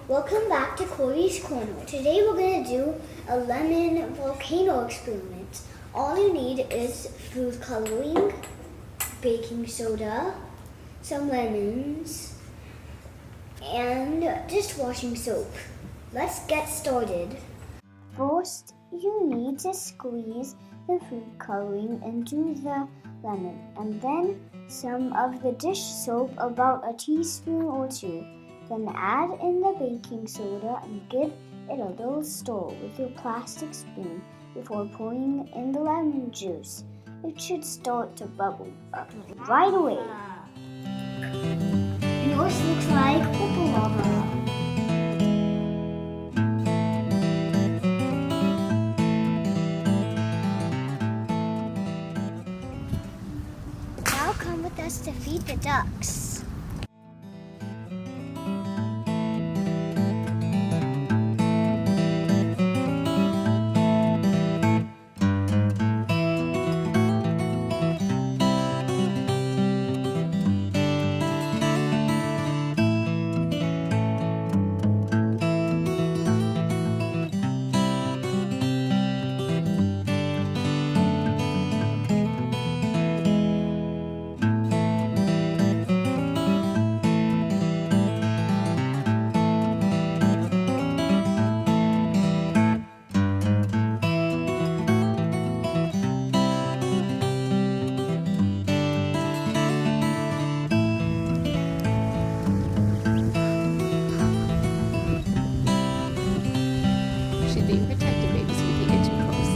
Welcome back to Corey's Corner. Today we're going to do a lemon volcano experiment. All you need is food coloring, baking soda, some lemons, and dishwashing soap. Let's get started. First, you need to squeeze the food coloring into the lemon, and then some of the dish soap, about a teaspoon or two. Then add in the baking soda and give it a little stir with your plastic spoon before pouring in the lemon juice. It should start to bubble up right away. And yours looks like purple lava. Now come with us to feed the ducks. Being protected, baby, so we can't get too close.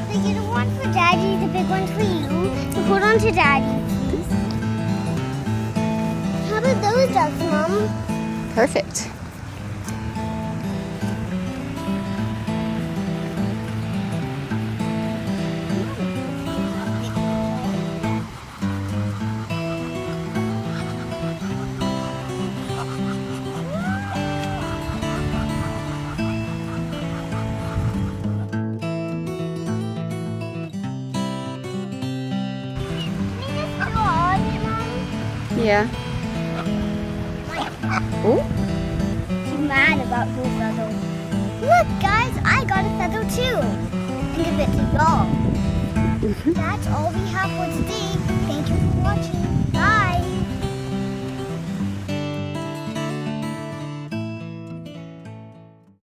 The little one for Daddy, the big one for you. So hold on to Daddy, please. How about those ducks, Mom? Perfect. Yeah. Oh. She's mad about her feather. Look, guys, I got a feather too. And give it to y'all. That's all we have for today. Thank you for watching.